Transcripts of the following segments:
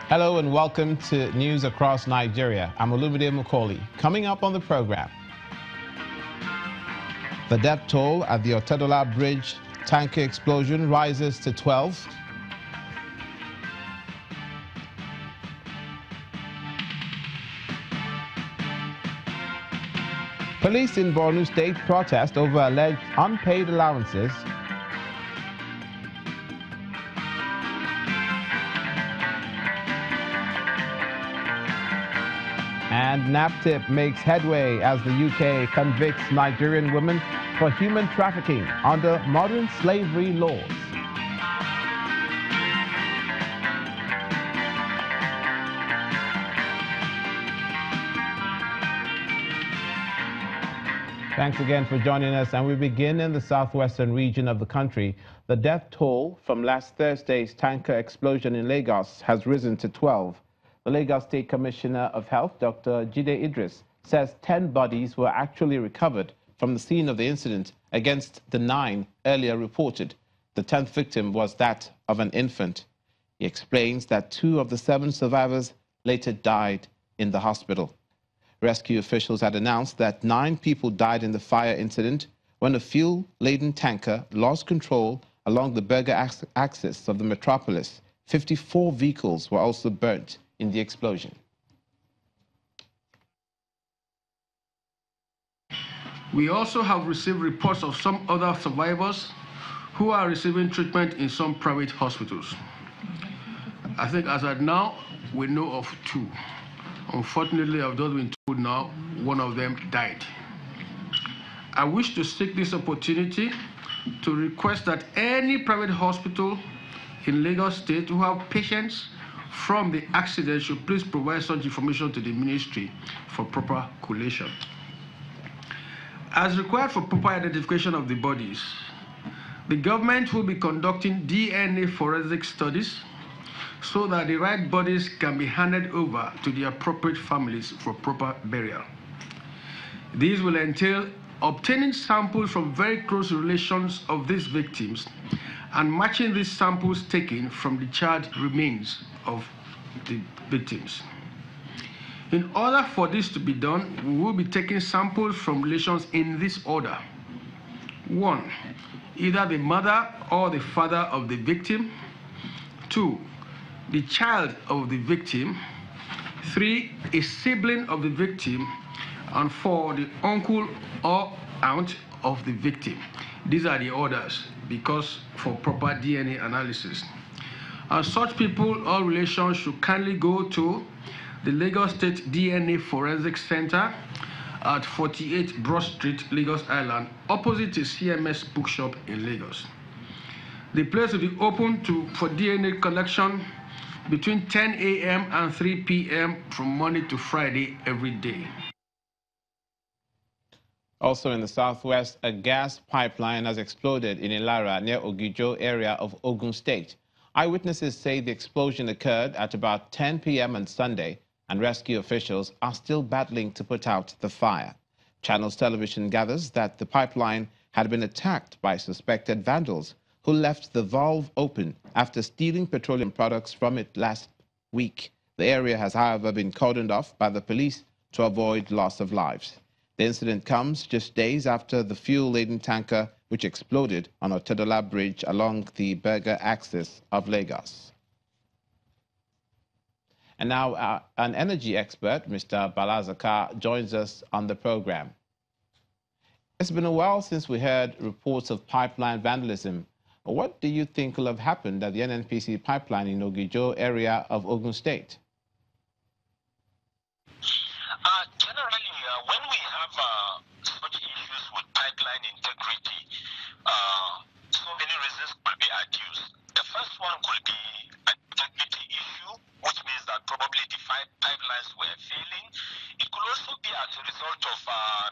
Hello and welcome to News Across Nigeria. I'm Olumide Macaulay. Coming up on the program, the death toll at the Otedola Bridge tanker explosion rises to 12. Police in Borno State protest over alleged unpaid allowances. And NAPTIP makes headway as the UK convicts Nigerian women for human trafficking under modern slavery laws. Thanks again for joining us, and we begin in the southwestern region of the country. The death toll from last Thursday's tanker explosion in Lagos has risen to 12. The Lagos State Commissioner of Health, Dr. Jide Idris, says 10 bodies were actually recovered from the scene of the incident against the 9 earlier reported. The 10th victim was that of an infant. He explains that 2 of the 7 survivors later died in the hospital. Rescue officials had announced that 9 people died in the fire incident when a fuel-laden tanker lost control along the Berger axis of the metropolis. 54 vehicles were also burnt in the explosion. We also have received reports of some other survivors who are receiving treatment in some private hospitals. I think as at now, we know of 2. Unfortunately, I've just been told now, one of them died. I wish to take this opportunity to request that any private hospital in Lagos State who have patients from the accident should please provide such information to the ministry for proper collation. As required for proper identification of the bodies, the government will be conducting DNA forensic studies so that the right bodies can be handed over to the appropriate families for proper burial. These will entail obtaining samples from very close relations of these victims and matching these samples taken from the charred remains of the victims. In order for this to be done, we will be taking samples from relations in this order. 1, either the mother or the father of the victim. 2, the child of the victim. 3, a sibling of the victim. And 4, the uncle or aunt of the victim. These are the orders because for proper DNA analysis. And such people or relations should kindly go to the Lagos State DNA Forensic Center at 48 Broad Street, Lagos Island, opposite the CMS bookshop in Lagos. The place will be open for DNA collection between 10 a.m. and 3 p.m. from Monday to Friday every day. Also in the southwest, a gas pipeline has exploded in Ilara near Ogijo area of Ogun State. Eyewitnesses say the explosion occurred at about 10 p.m. on Sunday, and rescue officials are still battling to put out the fire. Channels Television gathers that the pipeline had been attacked by suspected vandals who left the valve open after stealing petroleum products from it last week. The area has, however, been cordoned off by the police to avoid loss of lives. The incident comes just days after the fuel-laden tanker which exploded on Otedola Bridge along the Berger axis of Lagos. And now an energy expert, Mr. Balazaka, joins us on the program. It's been a while since we heard reports of pipeline vandalism. What do you think will have happened at the NNPC pipeline in Ogijo area of Ogun State? Generally, when we have such issues with pipeline integrity, so many reasons could be adduced. The first one could be an integrity issue, which means that probably the pipelines were failing. It could also be as a result of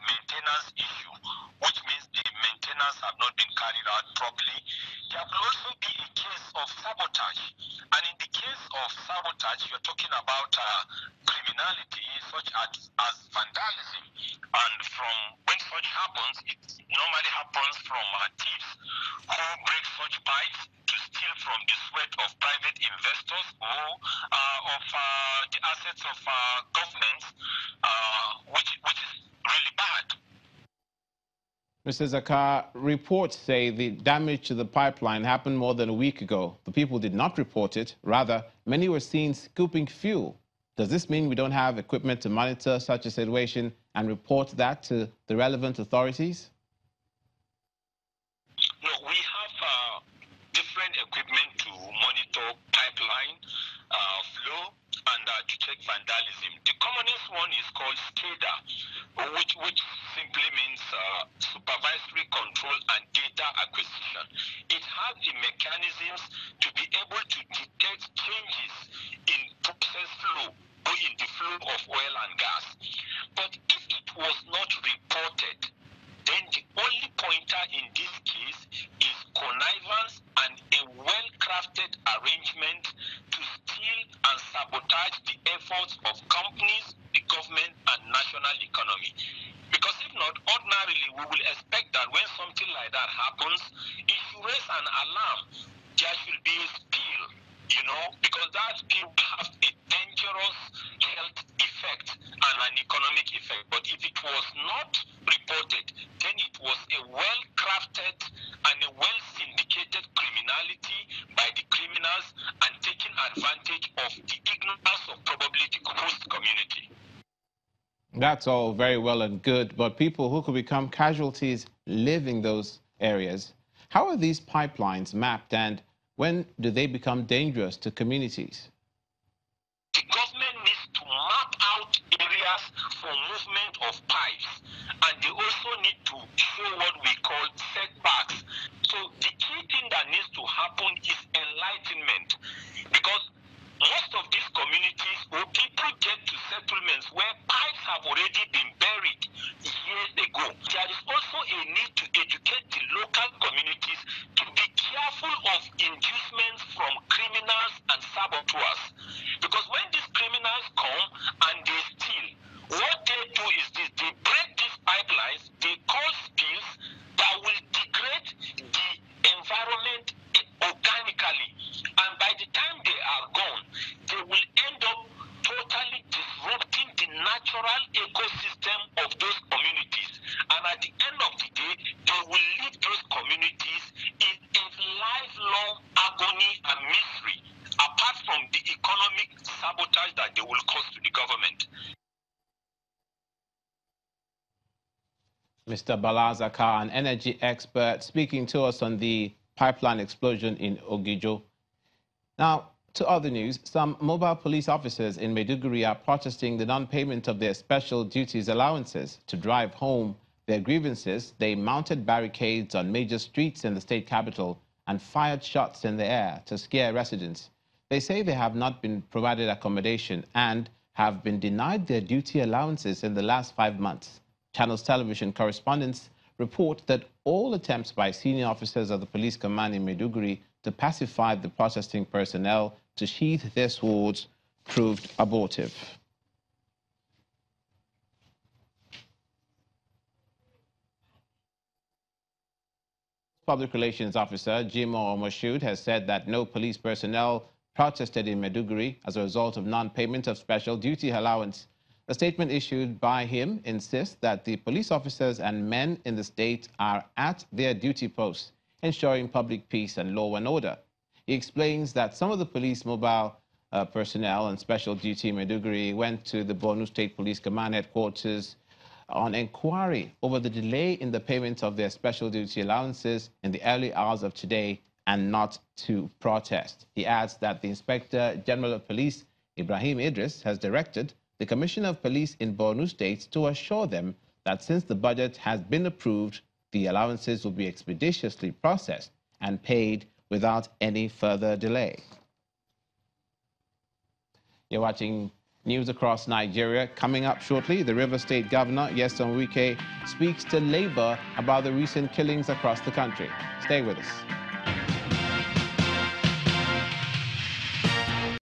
maintenance issue, which means the maintenance have not been carried out properly. There could also be a case of sabotage. And in the case of sabotage, you're talking about criminality such as vandalism. And from when such happens, it normally happens from thieves who break such pipes to steal from the sweat of private investors or of budgets of governments, which is really bad. Mr. Zakar, reports say the damage to the pipeline happened more than a week ago. The people did not report it. Rather, many were seen scooping fuel. Does this mean we don't have equipment to monitor such a situation and report that to the relevant authorities? No, we have different equipment to monitor pipeline flow and to check vandalism. The commonest one is called SCADA, which simply means supervisory control and data acquisition. It has the mechanisms to be able to detect changes in process flow or in the flow of oil and gas. But if it was not reported, then the only pointer in this case is connivance and a well-crafted arrangement to steal and sabotage the efforts of companies, the government, and national economy. Because if not, ordinarily, we will expect that when something like that happens, it should raise an alarm. There should be a spill, because that spill has a dangerous health effect and an economic effect. But if it was not reported, then it was a well-crafted and a well-syndicated criminality by the criminals and taking advantage of the ignorance of probably the host community. That's all very well and good, but people who could become casualties live in those areas. How are these pipelines mapped, and when do they become dangerous to communities? The government needs to map out areas for movement of pipes, and they also need to show what we call setbacks. So the key thing that needs to happen is enlightenment, because most of these communities or people get to settlements where pipes have already been buried years ago. There is also a need to educate the local communities to be careful of inducements from criminals and saboteurs. Because when these criminals come and they steal, what they do is this: they break these pipelines, they cause spills that will degrade the environment organically. And by the time they are gone, they will end up totally disrupting the natural ecosystem of those communities. And at the end of the day, they will leave those communities in a lifelong agony and misery, apart from the economic sabotage that they will cause to the government. Mr. Bala Zakar, an energy expert, speaking to us on the pipeline explosion in Ogijo. Now, to other news, some mobile police officers in Maiduguri are protesting the non-payment of their special duties allowances. To drive home their grievances, they mounted barricades on major streets in the state capital and fired shots in the air to scare residents. They say they have not been provided accommodation and have been denied their duty allowances in the last 5 months. Channels Television correspondents report that all attempts by senior officers of the police command in Maiduguri to pacify the protesting personnel to sheath their swords proved abortive. Public Relations Officer Jimo Moshood has said that no police personnel protested in Maiduguri as a result of non-payment of special duty allowance. A statement issued by him insists that the police officers and men in the state are at their duty posts, ensuring public peace and law and order. He explains that some of the police mobile personnel on special duty in Maiduguri went to the Borno State Police Command headquarters on inquiry over the delay in the payment of their special duty allowances in the early hours of today and not to protest. He adds that the Inspector General of Police, Ibrahim Idris, has directed the Commissioner of Police in Borno State to assure them that since the budget has been approved, the allowances will be expeditiously processed and paid without any further delay. You're watching news across Nigeria. Coming up shortly, the River State Governor, Nyesom Wike, speaks to Labour about the recent killings across the country. Stay with us.